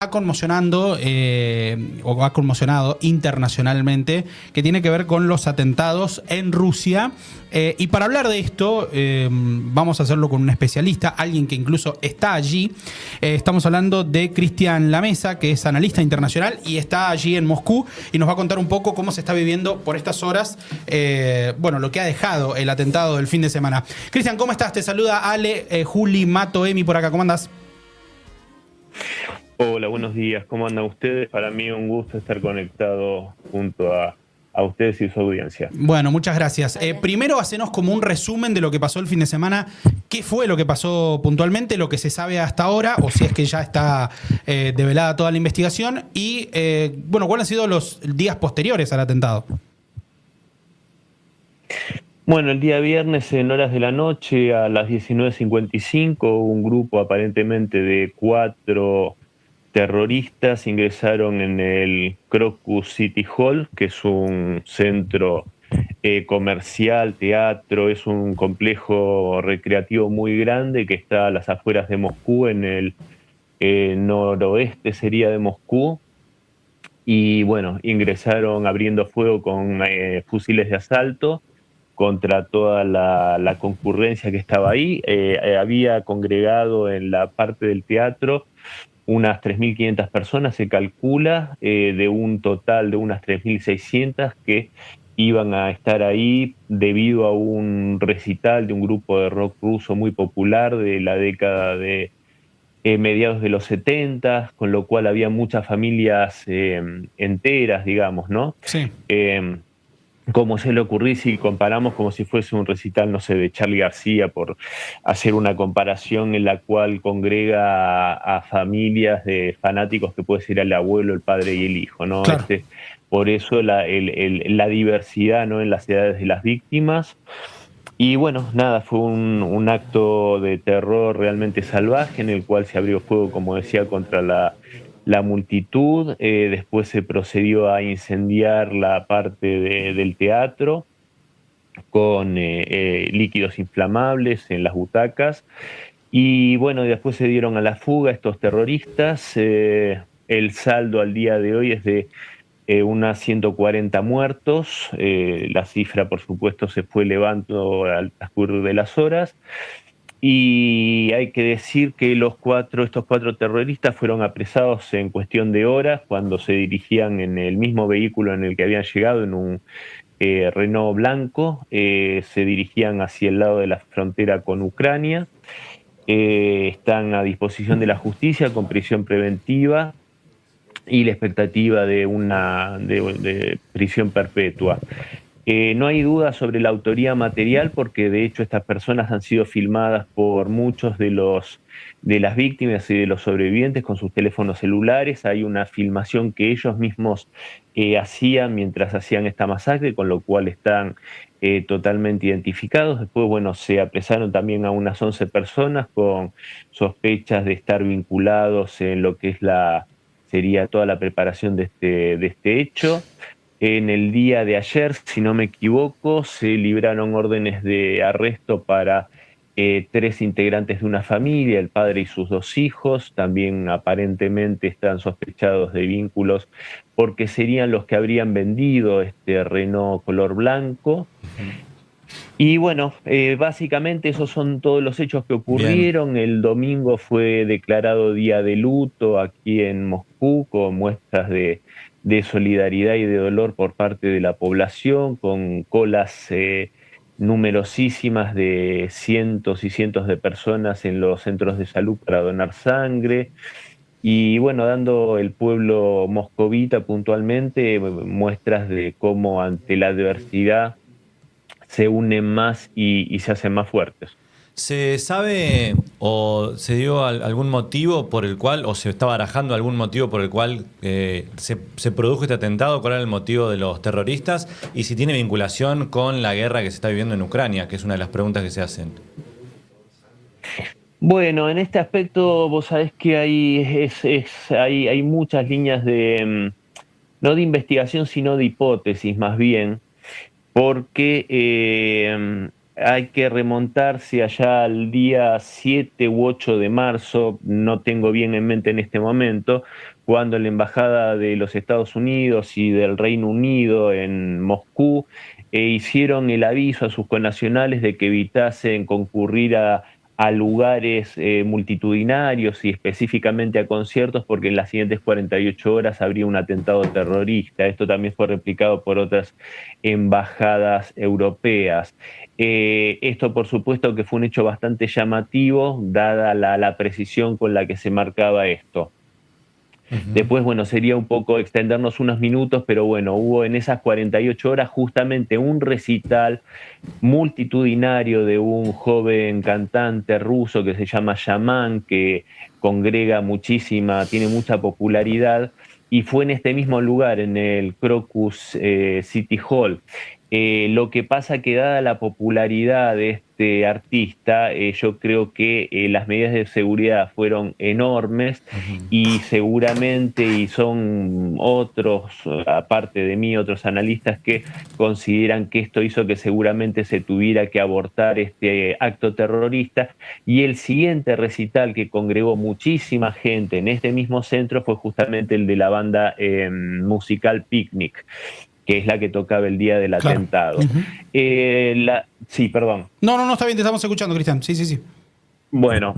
está conmocionando o ha conmocionado internacionalmente, que tiene que ver con los atentados en Rusia. Y para hablar de esto, vamos a hacerlo con un especialista, alguien que incluso está allí. Estamos hablando de Cristian Lamesa, que es analista internacional y está allí en Moscú, y nos va a contar un poco cómo se está viviendo por estas horas, lo que ha dejado el atentado del fin de semana. Cristian, ¿cómo estás? Te saluda Ale, Juli, Mato, Emi por acá. ¿Cómo andás? Hola, buenos días. ¿Cómo andan ustedes? Para mí un gusto estar conectado junto a ustedes y su audiencia. Bueno, muchas gracias. Primero, hacenos como un resumen de lo que pasó el fin de semana. ¿Qué fue lo que pasó puntualmente, lo que se sabe hasta ahora, o si es que ya está develada toda la investigación? Y, ¿cuáles han sido los días posteriores al atentado? Bueno, el día viernes en horas de la noche a las 19:55 un grupo aparentemente de 4 terroristas ingresaron en el Crocus City Hall, que es un centro comercial, teatro, es un complejo recreativo muy grande que está a las afueras de Moscú, en el noroeste sería de Moscú. Y bueno, ingresaron abriendo fuego con fusiles de asalto contra toda la concurrencia que estaba ahí. Había congregado en la parte del teatro unas 3.500 personas, se calcula, de un total de unas 3.600 que iban a estar ahí debido a un recital de un grupo de rock ruso muy popular de la década de mediados de los 70, con lo cual había muchas familias enteras, digamos, ¿no? Sí. Como se le ocurrió, si comparamos como si fuese un recital, no sé, de Charly García, por hacer una comparación en la cual congrega a familias de fanáticos que puede ser el abuelo, el padre y el hijo, ¿no? Claro. Por eso la diversidad, ¿no?, en las edades de las víctimas. Y bueno, nada, fue un acto de terror realmente salvaje en el cual se abrió fuego, como decía, contra la multitud. Después se procedió a incendiar la parte del teatro con líquidos inflamables en las butacas. Y bueno, después se dieron a la fuga estos terroristas. El saldo al día de hoy es de unas 140 muertos. La cifra, por supuesto, se fue elevando al transcurrir de las horas. Y hay que decir que estos cuatro terroristas fueron apresados en cuestión de horas cuando se dirigían en el mismo vehículo en el que habían llegado, en un Renault blanco. Se dirigían hacia el lado de la frontera con Ucrania. Están a disposición de la justicia con prisión preventiva y la expectativa de prisión perpetua. No hay duda sobre la autoría material, porque de hecho estas personas han sido filmadas por muchos de las víctimas y de los sobrevivientes con sus teléfonos celulares. Hay una filmación que ellos mismos hacían mientras hacían esta masacre, con lo cual están totalmente identificados. Después, bueno, se apresaron también a unas 11 personas con sospechas de estar vinculados en lo que sería toda la preparación de este hecho. En el día de ayer, si no me equivoco, se libraron órdenes de arresto para 3 integrantes de una familia, el padre y sus 2 hijos. También aparentemente están sospechados de vínculos porque serían los que habrían vendido este Renault color blanco. Y bueno, básicamente esos son todos los hechos que ocurrieron. Bien. El domingo fue declarado día de luto aquí en Moscú, con muestras de solidaridad y de dolor por parte de la población, con colas numerosísimas de cientos y cientos de personas en los centros de salud para donar sangre. Y bueno, dando el pueblo moscovita puntualmente muestras de cómo ante la adversidad se unen más y se hacen más fuertes. ¿Se sabe o se dio algún motivo por el cual, o se está barajando algún motivo por el cual se produjo este atentado? ¿Cuál era el motivo de los terroristas? Y si tiene vinculación con la guerra que se está viviendo en Ucrania, que es una de las preguntas que se hacen. Bueno, en este aspecto vos sabés que hay muchas líneas no de investigación, sino de hipótesis más bien, porque hay que remontarse allá al día 7 u 8 de marzo, no tengo bien en mente en este momento, cuando la Embajada de los Estados Unidos y del Reino Unido en Moscú hicieron el aviso a sus connacionales de que evitasen concurrir a lugares multitudinarios y específicamente a conciertos, porque en las siguientes 48 horas habría un atentado terrorista. Esto también fue replicado por otras embajadas europeas. Esto, por supuesto, que fue un hecho bastante llamativo, dada la precisión con la que se marcaba esto. Después, bueno, sería un poco extendernos unos minutos, pero bueno, hubo en esas 48 horas justamente un recital multitudinario de un joven cantante ruso que se llama Shaman, que congrega muchísima, tiene mucha popularidad, y fue en este mismo lugar, en el Crocus City Hall. Lo que pasa que dada la popularidad de este artista, yo creo que las medidas de seguridad fueron enormes y seguramente, y son otros, aparte de mí, otros analistas que consideran que esto hizo que seguramente se tuviera que abortar este acto terrorista. Y el siguiente recital que congregó muchísima gente en este mismo centro fue justamente el de la banda musical Picnic, que es la que tocaba el día del Claro. atentado. Sí, perdón. No, está bien, te estamos escuchando, Cristian. Sí. Bueno,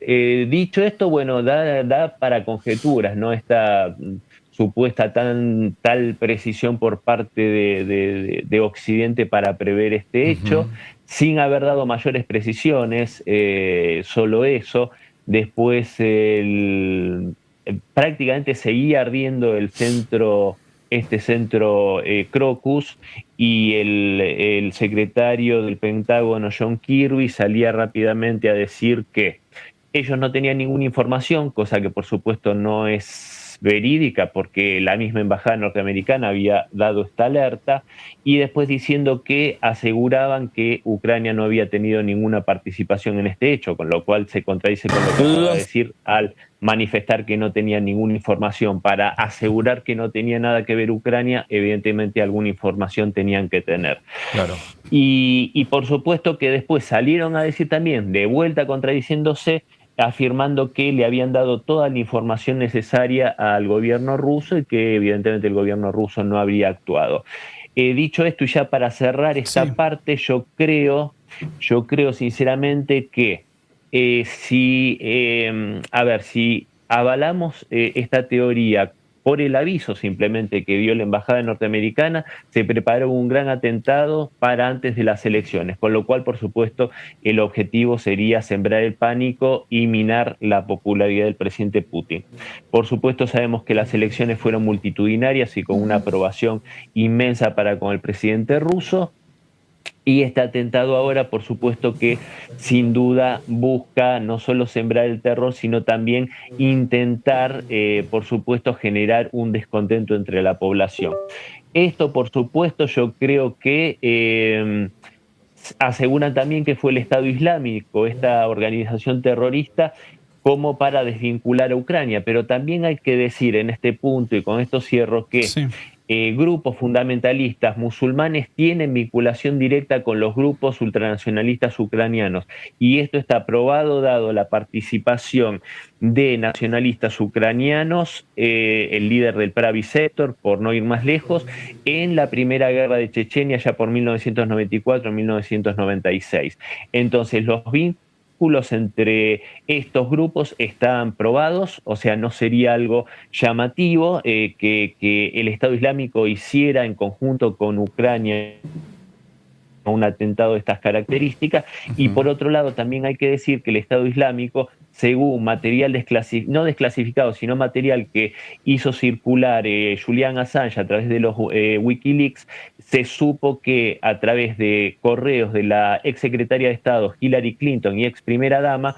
dicho esto, bueno, da para conjeturas, ¿no? Esta supuesta tal precisión por parte de Occidente para prever este hecho, sin haber dado mayores precisiones, solo eso. Después prácticamente seguía ardiendo este centro Crocus, y el secretario del Pentágono, John Kirby, salía rápidamente a decir que ellos no tenían ninguna información, cosa que por supuesto no es verídica porque la misma embajada norteamericana había dado esta alerta, y después diciendo que aseguraban que Ucrania no había tenido ninguna participación en este hecho, con lo cual se contradice con lo que acaba de decir al manifestar que no tenía ninguna información. Para asegurar que no tenía nada que ver Ucrania, evidentemente alguna información tenían que tener. Claro. Y por supuesto que después salieron a decir también, de vuelta contradiciéndose, afirmando que le habían dado toda la información necesaria al gobierno ruso y que evidentemente el gobierno ruso no habría actuado. Dicho esto, y ya para cerrar esta parte, yo creo sinceramente que si avalamos esta teoría por el aviso simplemente que dio la embajada norteamericana, se preparó un gran atentado para antes de las elecciones, con lo cual, por supuesto, el objetivo sería sembrar el pánico y minar la popularidad del presidente Putin. Por supuesto, sabemos que las elecciones fueron multitudinarias y con una aprobación inmensa para con el presidente ruso. Y este atentado ahora, por supuesto que sin duda busca no solo sembrar el terror, sino también intentar, por supuesto, generar un descontento entre la población. Esto, por supuesto, yo creo que aseguran también que fue el Estado Islámico, esta organización terrorista, como para desvincular a Ucrania. Pero también hay que decir en este punto, y con esto cierro, que grupos fundamentalistas musulmanes tienen vinculación directa con los grupos ultranacionalistas ucranianos, y esto está probado dado la participación de nacionalistas ucranianos, el líder del Pravi Sector, por no ir más lejos, en la primera guerra de Chechenia ya por 1994-1996. Entonces los vínculos entre estos grupos están probados, o sea, no sería algo llamativo que el Estado Islámico hiciera en conjunto con Ucrania un atentado de estas características. Y por otro lado, también hay que decir que el Estado Islámico, según material no desclasificado, sino material que hizo circular Julian Assange a través de los Wikileaks, se supo que a través de correos de la exsecretaria de Estado Hillary Clinton y ex primera dama,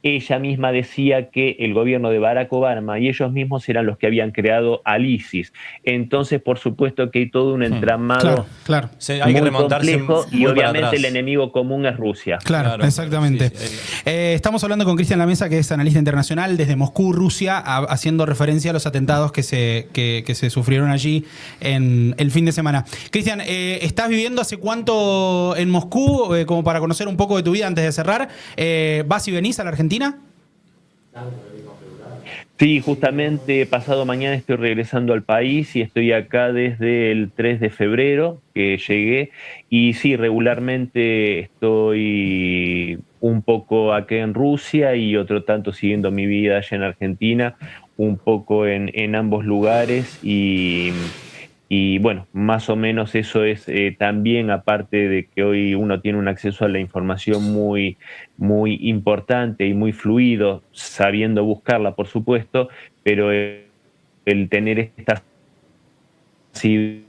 ella misma decía que el gobierno de Barack Obama y ellos mismos eran los que habían creado al ISIS. Entonces, por supuesto que hay todo un entramado Claro. Sí, hay que muy remontarse complejo muy y para obviamente atrás. el enemigo común es Rusia. Claro, exactamente. Sí, sí. Estamos hablando con Cristian Lamesa, que es analista internacional desde Moscú, Rusia, haciendo referencia a los atentados que se sufrieron allí en el fin de semana. Cristian, ¿estás viviendo hace cuánto en Moscú? Como para conocer un poco de tu vida antes de cerrar. ¿Vas y venís a la Argentina? Sí, justamente pasado mañana estoy regresando al país y estoy acá desde el 3 de febrero que llegué y sí, regularmente estoy un poco acá en Rusia y otro tanto siguiendo mi vida allá en Argentina, un poco en ambos lugares y bueno, más o menos eso es también, aparte de que hoy uno tiene un acceso a la información muy importante y muy fluido, sabiendo buscarla, por supuesto, pero el tener esta asiduidad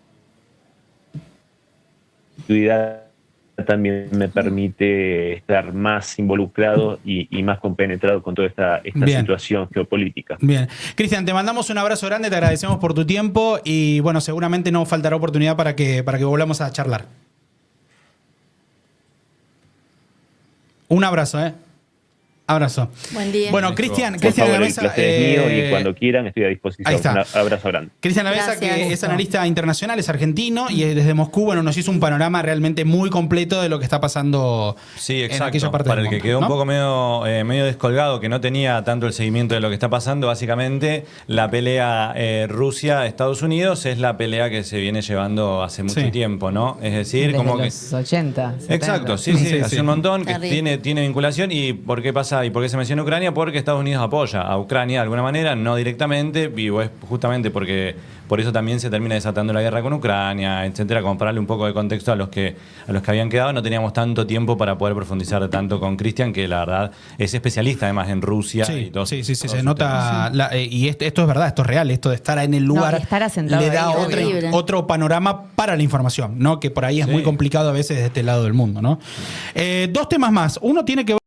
también me permite estar más involucrado y más compenetrado con toda esta Bien. situación geopolítica. Bien. Cristian, te mandamos un abrazo grande, te agradecemos por tu tiempo y bueno, seguramente no faltará oportunidad para que volvamos a charlar. Un abrazo, ¿eh? Abrazo. Buen día. Bueno, Cristian Por favor, el Lamesa, placer es mío y cuando quieran estoy a disposición. ahí está. Un abrazo grande. Cristian Lamesa, Gracias. que es analista internacional, es argentino y desde Moscú, bueno, nos hizo un panorama realmente muy completo de lo que está pasando Sí, en exacto. aquella parte Para del el que mundo, quedó ¿no? un poco medio descolgado, que no tenía tanto el seguimiento de lo que está pasando, básicamente la pelea Rusia-Estados Unidos es la pelea que se viene llevando hace mucho Sí. tiempo, ¿no? Es decir, Desde como que... los 80, 70. Exacto, sí, Sí, hace sí. un montón que Terrible. tiene vinculación. ¿Y por qué pasa? ¿Y por qué se menciona Ucrania? Porque Estados Unidos apoya a Ucrania de alguna manera, no directamente, y es justamente porque por eso también se termina desatando la guerra con Ucrania, etcétera, como para darle un poco de contexto a los que habían quedado. No teníamos tanto tiempo para poder profundizar tanto con Cristian, que la verdad es especialista además en Rusia. Sí, Y todo, sí, todo se ese nota. Y esto es verdad, esto es real, esto de estar en el lugar y estar asentado le da ahí, horrible. otro panorama para la información, ¿no? Que por ahí es Sí. muy complicado a veces de este lado del mundo, ¿no? Dos temas más. Uno tiene que ver